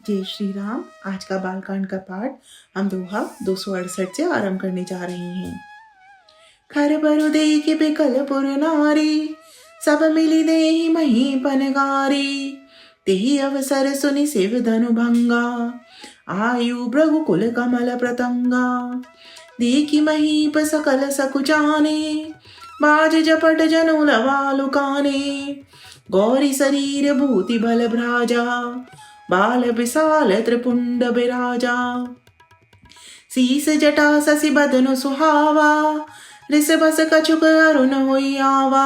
जय श्री राम। आज का बालकांड का पाठ हम दोहा 268 से आरंभ करने जा रहे हैं। खर बरु देख बिकल पुर नारी, सब मिली देहि महीपन गारी। तेहि अवसर सुनि शिव धनु भंगा, आयु भृगु कुल कमल प्रतंगा। देखी महीप सकल सकुचाने, बाज जपट जनु लवालु काने। गौरी शरीर भूति बल भ्राजा, बाल विशाल त्रिपुंड बिराजा। शीस जटा शशि बदनु सुहावा, रिस बस कछुक अरुण होई आवा।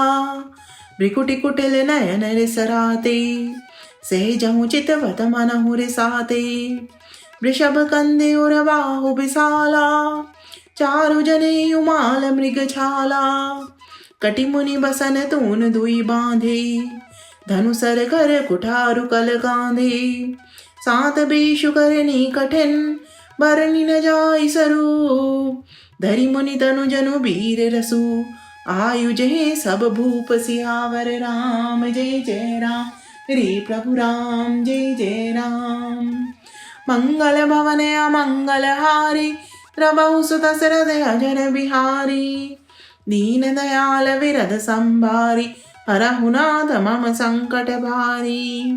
भ्रिकुटि कुटिल नयन रिसराते, सहजहु चितवत मनहु रिसाते। वृषभ कंधे उर बाहु विशाला, चारु जने उमाल मृग छाला। कटि मुनि बसन तून दुई बांधे, धनुसर कर कुठारु कल गांधे। सात बेशु करनी कठिन, बरनी न जाई स्वरूप। धरि मुनि तनु जनु वीर रसु, आयु जय सब भूप सियावर राम। जय जय राम रे प्रभु राम, जय जय राम। मंगल भवन अमंगल हारी, प्रभु सुत दशरथ अजर बिहारी। दीन दयाल विरद संभारी, हरहु नाथ मम संकट भारी।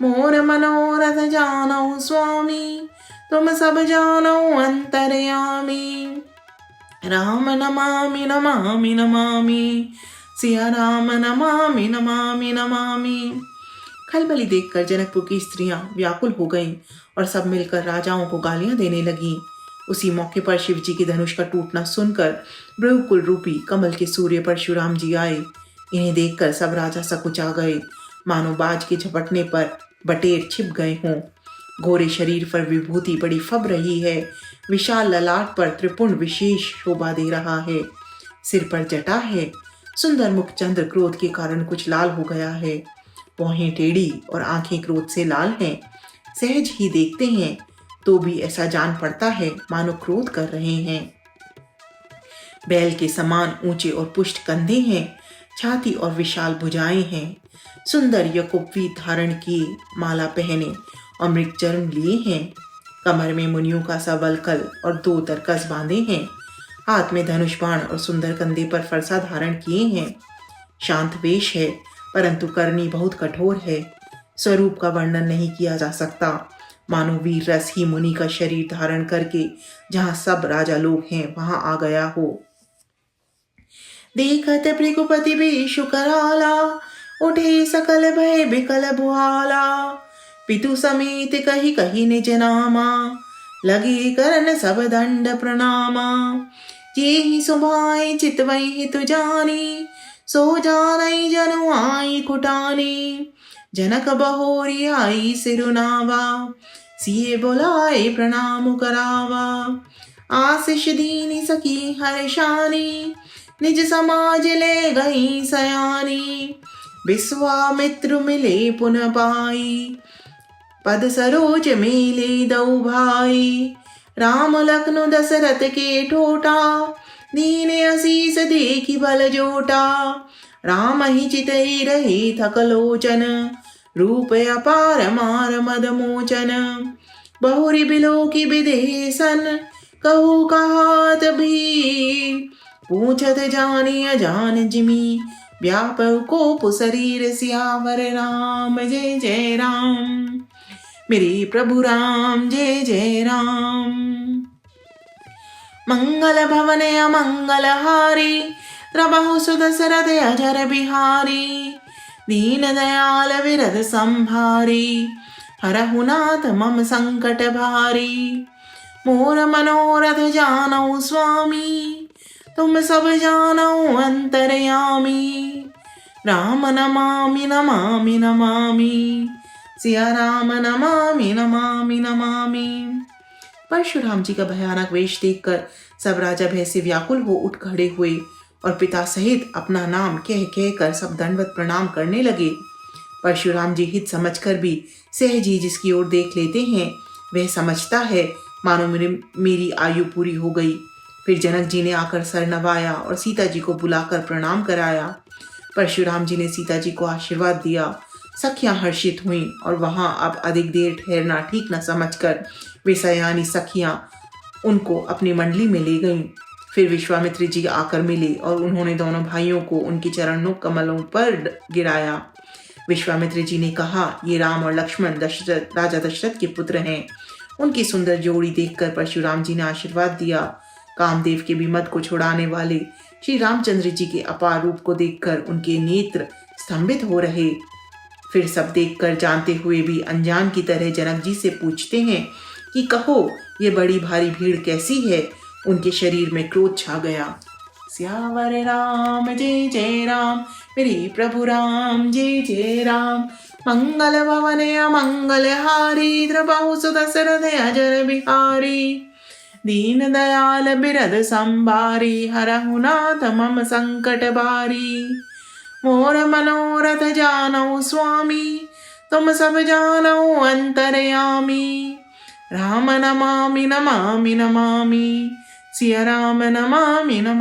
मोर मनोरथ जानौ स्वामी, तुम सब जानौ अंतर्यामी। राम नमामि नमामि नमामि, सिया राम नमामि नमामि नमामि। खलबली देखकर जनकपुर की स्त्रियां व्याकुल हो गईं और सब मिलकर राजाओं को गालियां देने लगीं। उसी मौके पर शिव जी के धनुष का टूटना सुनकर भृगुकुल रूपी कमल के सूर्य परशुराम जी आए। इन्हें देखकर सब राजा सकुचा गए, मानो बाज के झपटने पर बटेर छिप गए हों। घोरे शरीर पर विभूति बड़ी फब रही है, विशाल ललाट पर त्रिपुंड विशेष शोभा दे रहा है। सिर पर जटा है, सुंदर मुख चंद्र क्रोध के कारण कुछ लाल हो गया है। भौहें टेढ़ी और आंखें क्रोध से लाल हैं। सहज ही देखते हैं तो भी ऐसा जान पड़ता है मानो क्रोध कर रहे हैं। बैल के समान ऊंचे और पुष्ट कंधे हैं, छाती और विशाल भुजाएं हैं। सुंदर यकुपवी धारण की माला पहने और मृग चरण लिए हैं। कमर में मुनियों का सा वल्कल और 2 तरकस बांधे हैं। हाथ में धनुष बाण और सुंदर कंधे पर फरसा धारण किए हैं। शांत वेश है, परंतु करनी बहुत कठोर है। स्वरूप का वर्णन नहीं किया जा सकता, मानो वीर रस ही मुनि का शरीर धारण करके जहां सब राजा लोग हैं वहां आ गया हो। देखत भृगुपति बेशु कराला, उठे सकल भय बिकल भुआला। पितु समेत कही कही निज नामा, लगे करन सब दंड प्रणामा। जेहि सुभाए चितवई हितु जानी, सो जानई जनु आई कुटानी। जनक बहोरी आई सिरुनावा, सिए बुलाए प्रणाम करावा। आशीष दीनी सकी हर्षानी, निज समाज ले गई सयानी। विश्वामित्र मिले पुन पाई, पद सरोज मेले दऊ भाई। राम लखनु दशरथ के ठोटा, दीन असीस देखी बल जोटा। राम ही चितई रहे थकलोचन, रूप अपार मार मद मोचन। बहुरी बिलो की विदेशन, कहू कहात भी। पूछत जानी अजान जिमी, व्यापक कोप शरीर सियावर राम। जय जय राम मेरे प्रभु राम, जय जय राम। मंगल भवन अमंगल हारी, प्रभु सुदशरथ अजर बिहारी। दीन दयाल विरद संभारी, हरहु नाथ मम संकट भारी। मोर मनोरथ जानौ स्वामी, तुम सब जानौ अंतर्यामी। राम नमामि नमामि नमामि, सिया राम नमामि नमामि नमामि। परशुराम जी का भयानक वेश देखकर सब राजा भय से व्याकुल हो उठ खड़े हुए और पिता सहित अपना नाम कह कह कर सब दंडवत प्रणाम करने लगे। परशुराम जी हित समझकर भी सहज ही जिसकी ओर देख लेते हैं वह समझता है मानो मेरी आयु पूरी हो गई। फिर जनक जी ने आकर सर नवाया और सीता जी को बुलाकर प्रणाम कराया। परशुराम जी ने सीता जी को आशीर्वाद दिया। सखियां हर्षित हुईं और वहां अब अधिक देर ठहरना ठीक न समझकर वे सयानी सखियां उनको अपनी मंडली में ले गईं। फिर विश्वामित्र जी आकर मिले और उन्होंने दोनों भाइयों को उनके चरणों कमलों पर गिराया। विश्वामित्र जी ने कहा, ये राम और लक्ष्मण दशरथ राजा दशरथ के पुत्र हैं। उनकी सुंदर जोड़ी देखकर परशुराम जी ने आशीर्वाद दिया। कामदेव के भी मद को छुड़ाने वाले श्री रामचंद्र जी के अपार रूप को देखकर उनके नेत्र स्तंभित हो रहे। फिर सब देखकर जानते हुए भी अनजान की तरह जनक जी से पूछते हैं कि कहो, ये बड़ी भारी भीड़ कैसी है? उनके शरीर में क्रोध छा गया। सियावर राम जय जय राम, मेरे प्रभु राम जय जय राम। मंगल भवन अमंगल हारी, द्रबाहु सुदशरथ अजर बिहारी। दीन दयाल बिरद संभारी, हरहु नाथ मम संकट बारी। मोर मनोरथ जानौ स्वामी, तुम सब जानौ अंतरयामी। राम नमामि नमामि नमामि, सिया राम नमामि नमामि।